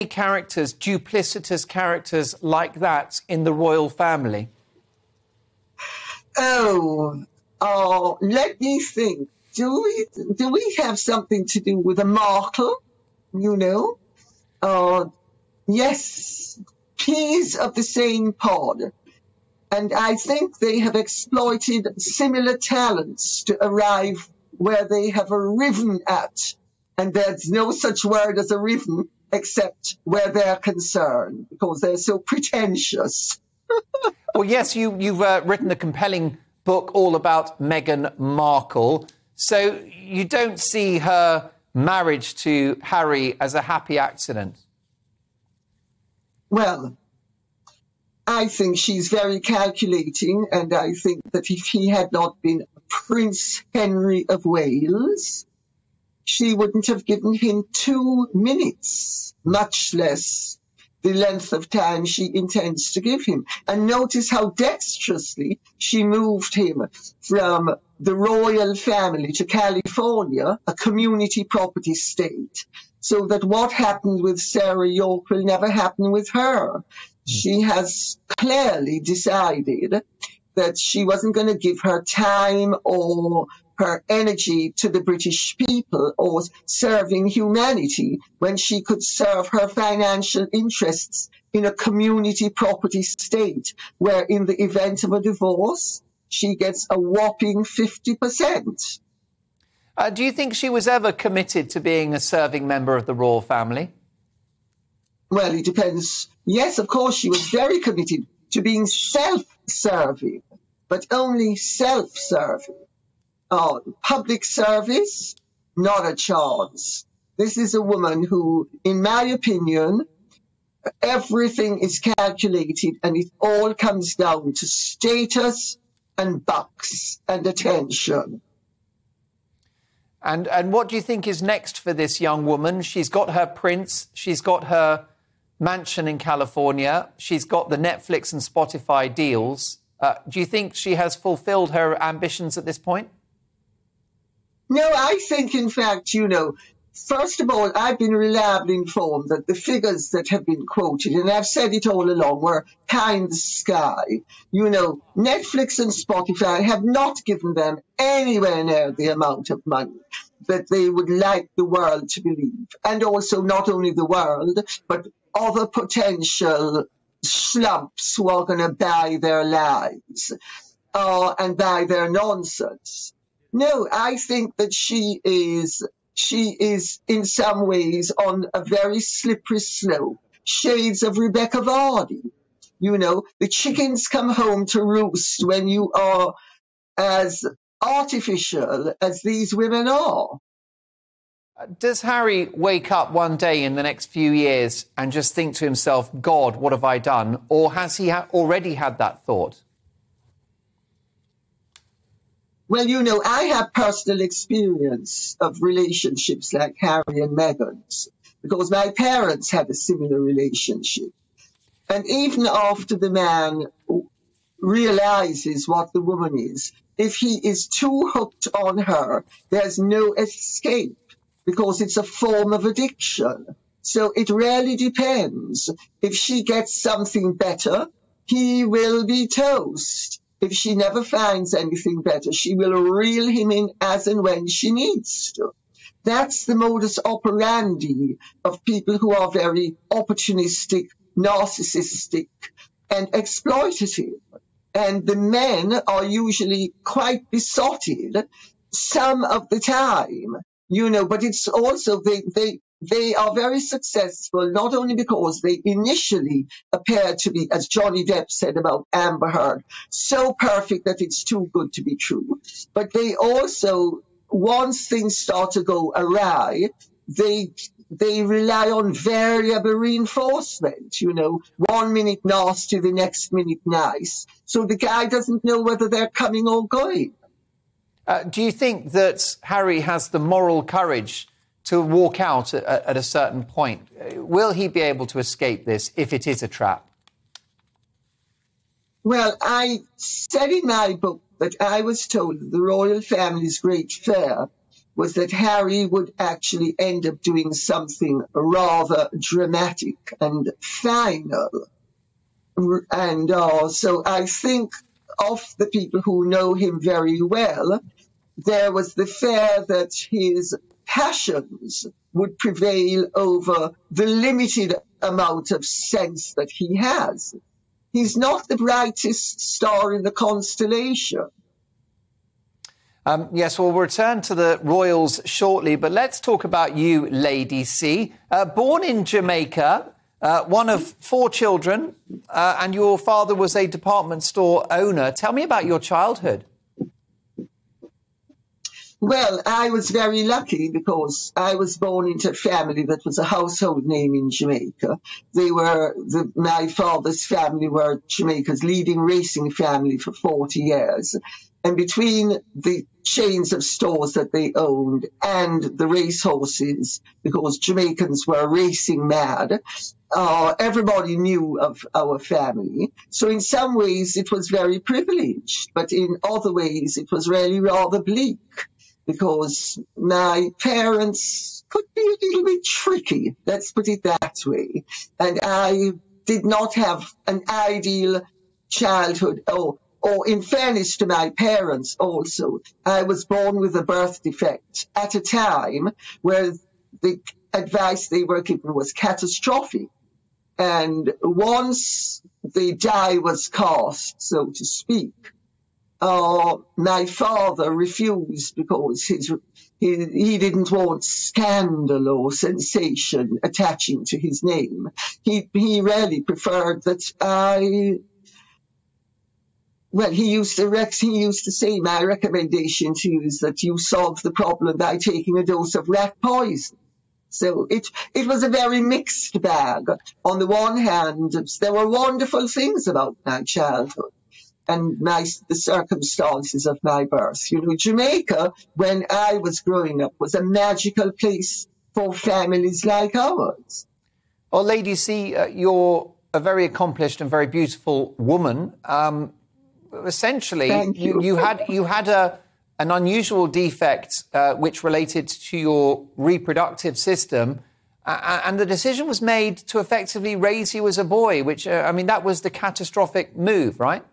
Characters, duplicitous characters like that in the royal family? Let me think. Do we have something to do with a Markle? You know? Yes, peas of the same pod. And I think they have exploited similar talents to arrive where they have arriven at. And there's no such word as arriven except where they're concerned, because they're so pretentious. Well, yes, you've written a compelling book all about Meghan Markle. So you don't see her marriage to Harry as a happy accident? Well, I think she's very calculating, and I think that if he had not been Prince Henry of Wales, she wouldn't have given him 2 minutes, much less the length of time she intends to give him. And notice how dexterously she moved him from the royal family to California, a community property state, so that what happened with Sarah York will never happen with her. She has clearly decided that she wasn't going to give her time or her energy to the British people or serving humanity when she could serve her financial interests in a community property state where in the event of a divorce, she gets a whopping 50%. Do you think she was ever committed to being a serving member of the royal family? Well, it depends. Yes, of course, she was very committed to being self-serving, but only self-serving. Public service, not a chance. This is a woman who, in my opinion, everything is calculated and it all comes down to status and bucks and attention. And what do you think is next for this young woman? She's got her prince, she's got her mansion in California, she's got the Netflix and Spotify deals. Do you think she has fulfilled her ambitions at this point? No, I think, in fact, first of all, I've been reliably informed that the figures that have been quoted, and I've said it all along, were pie in the sky. Netflix and Spotify have not given them anywhere near the amount of money that they would like the world to believe. And also not only the world, but other potential slumps who are going to buy their lives and buy their nonsense. No, I think that she is in some ways on a very slippery slope, shades of Rebecca Vardy. The chickens come home to roost when you are as artificial as these women are. Does Harry wake up one day in the next few years and just think to himself, God, what have I done? Or has he already had that thought? Well, I have personal experience of relationships like Harry and Meghan's because my parents had a similar relationship. And even after the man realizes what the woman is, if he is too hooked on her, there's no escape because it's a form of addiction. So it really depends. If she gets something better, he will be toast. If she never finds anything better, she will reel him in as and when she needs to. That's the modus operandi of people who are very opportunistic, narcissistic, and exploitative. And the men are usually quite besotted some of the time, but it's also they are very successful, not only because they initially appear to be, as Johnny Depp said about Amber Heard, so perfect that it's too good to be true, but they also, once things start to go awry, they rely on variable reinforcement, 1 minute nasty, the next minute nice. So the guy doesn't know whether they're coming or going. Do you think that Harry has the moral courage to walk out at a certain point? Will he be able to escape this if it is a trap? Well, I said in my book that I was told that the royal family's great fear was that Harry would actually end up doing something rather dramatic and final. And so I think of the people who know him very well, there was the fear that his passions would prevail over the limited amount of sense that he has. He's not the brightest star in the constellation. Yes, we'll return to the royals shortly, but let's talk about you, Lady C. Born in Jamaica, one of 4 children, and your father was a department store owner. Tell me about your childhood. Well, I was very lucky because I was born into a family that was a household name in Jamaica. My father's family were Jamaica's leading racing family for 40 years. And between the chains of stores that they owned and the racehorses, because Jamaicans were racing mad, everybody knew of our family. So in some ways it was very privileged, but in other ways it was really rather bleak, because my parents could be a little bit tricky, let's put it that way. And I did not have an ideal childhood. Or in fairness to my parents also, I was born with a birth defect at a time where the advice they were given was catastrophic. And once the die was cast, so to speak, my father refused because he didn't want scandal or sensation attaching to his name. He really preferred that he used to say my recommendation to you is that you solve the problem by taking a dose of rat poison. So it was a very mixed bag. On the one hand, there were wonderful things about my childhood and the circumstances of my birth. You know, Jamaica, when I was growing up, was a magical place for families like ours. Well, Lady C, you're a very accomplished and very beautiful woman. Essentially, you had an unusual defect which related to your reproductive system, and the decision was made to effectively raise you as a boy, which, that was the catastrophic move, right?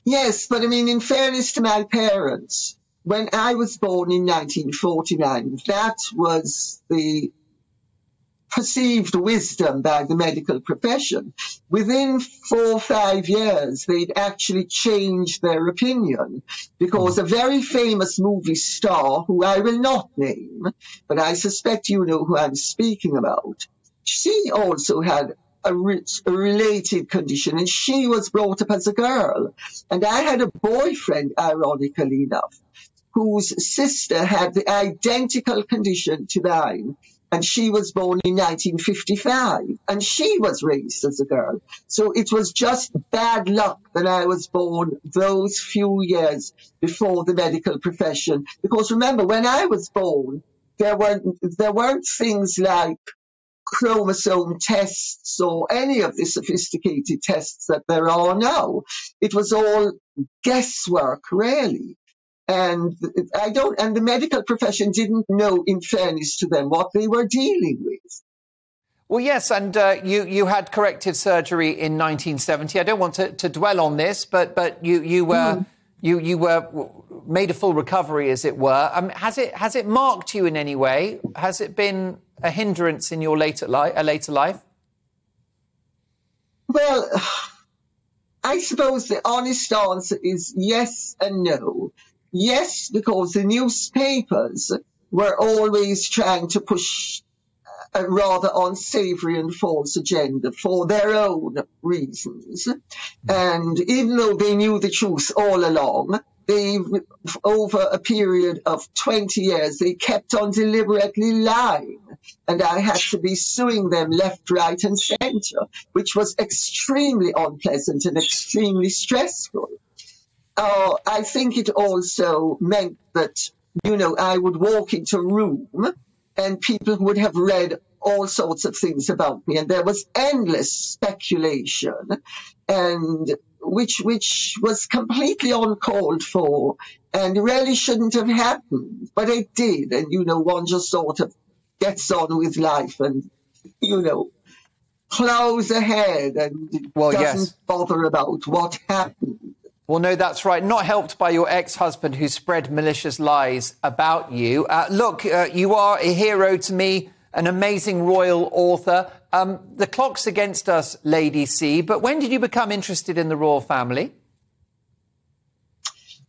Yes, but in fairness to my parents, when I was born in 1949, that was the perceived wisdom by the medical profession. Within 4 or 5 years, they'd actually changed their opinion, because a very famous movie star, who I will not name, but I suspect you know who I'm speaking about, she also had a related condition, and she was brought up as a girl. And I had a boyfriend, ironically enough, whose sister had the identical condition to mine. And she was born in 1955, and she was raised as a girl. So it was just bad luck that I was born those few years before the medical profession. Because remember, when I was born, there weren't things like chromosome tests or any of the sophisticated tests that there are now. It was all guesswork, really. And the medical profession didn't know, in fairness to them, what they were dealing with. Well, yes, and you had corrective surgery in 1970. I don't want to dwell on this, but you were made a full recovery, as it were. Has it marked you in any way? Has it been a hindrance in your later life? Well, I suppose the honest answer is yes and no. Yes, because the newspapers were always trying to push a rather unsavory and false agenda for their own reasons. And even though they knew the truth all along, over a period of 20 years, they kept on deliberately lying. And I had to be suing them left, right and centre, which was extremely unpleasant and extremely stressful. I think it also meant that, I would walk into a room and people would have read all sorts of things about me, and there was endless speculation. And which was completely uncalled for and really shouldn't have happened, but it did. And, one just sort of gets on with life and, plows ahead and doesn't bother about what happened. Well, no, that's right. Not helped by your ex-husband who spread malicious lies about you. Look, you are a hero to me, an amazing royal author. The clock's against us, Lady C, but when did you become interested in the royal family?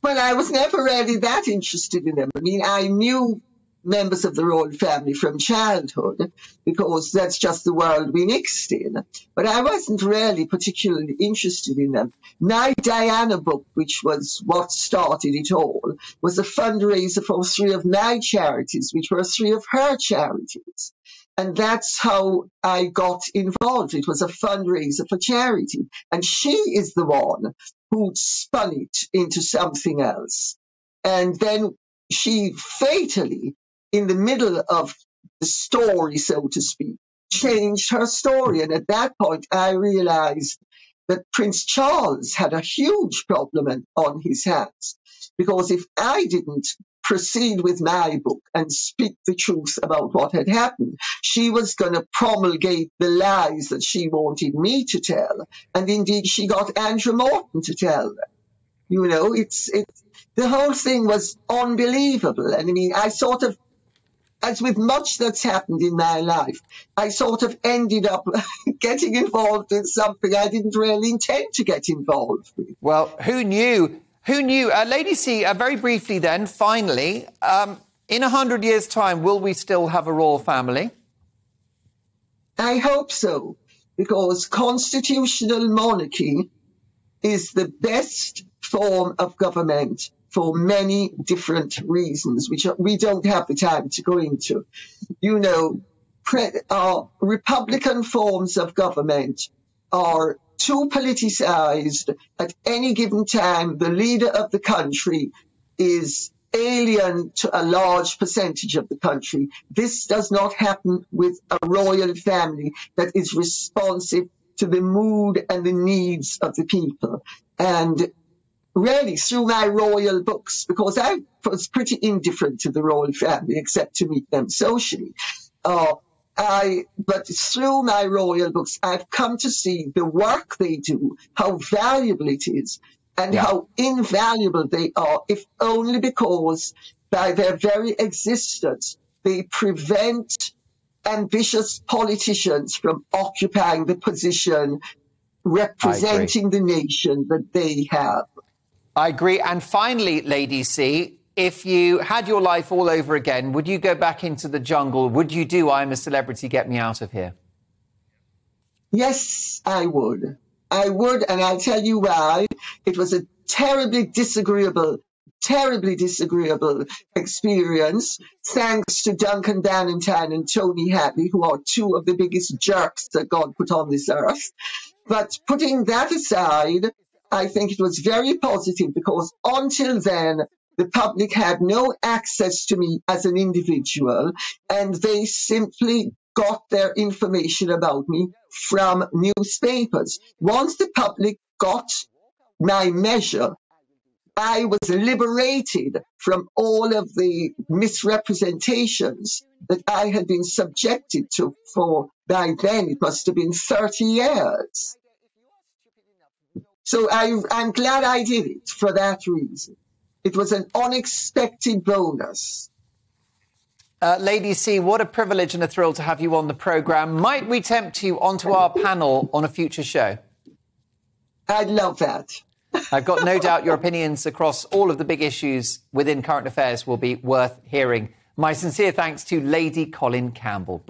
Well, I was never really that interested in them. I mean, I knew members of the royal family from childhood because that's just the world we mixed in. But I wasn't really particularly interested in them. My Diana book, which was what started it all, was a fundraiser for 3 of my charities, which were 3 of her charities. And that's how I got involved. It was a fundraiser for charity. And she is the one who spun it into something else. And then she fatally, in the middle of the story, so to speak, changed her story. And at that point, I realized that Prince Charles had a huge problem on his hands. Because if I didn't proceed with my book and speak the truth about what had happened, she was going to promulgate the lies that she wanted me to tell. And indeed, she got Andrew Morton to tell them. The whole thing was unbelievable. And I mean, I sort of, as with much that's happened in my life, I sort of ended up getting involved in something I didn't really intend to get involved with. Well, who knew? Who knew? Lady C, very briefly then, finally, in 100 years' time, will we still have a royal family? I hope so, because constitutional monarchy is the best form of government for many different reasons, which we don't have the time to go into. Republican forms of government are too politicized. At any given time, the leader of the country is alien to a large percentage of the country. This does not happen with a royal family that is responsive to the mood and the needs of the people. And really, through my royal books, because I was pretty indifferent to the royal family, except to meet them socially, but through my royal books, I've come to see the work they do, how valuable it is, and how invaluable they are, if only because by their very existence, they prevent ambitious politicians from occupying the position representing the nation that they have. I agree. And finally, Lady C, if you had your life all over again, would you go back into the jungle? Would you do I'm a Celebrity, Get Me Out of Here? Yes, I would. I would, and I'll tell you why. It was a terribly disagreeable experience, thanks to Duncan Bannatyne and Tony Hadley, who are 2 of the biggest jerks that God put on this earth. But putting that aside, I think it was very positive because until then, the public had no access to me as an individual, and they simply got their information about me from newspapers. Once the public got my measure, I was liberated from all of the misrepresentations that I had been subjected to for, by then, it must have been 30 years. So I'm glad I did it for that reason. It was an unexpected bonus. Lady C, what a privilege and a thrill to have you on the programme. Might we tempt you onto our panel on a future show? I'd love that. I've got no doubt your opinions across all of the big issues within current affairs will be worth hearing. My sincere thanks to Lady Colin Campbell.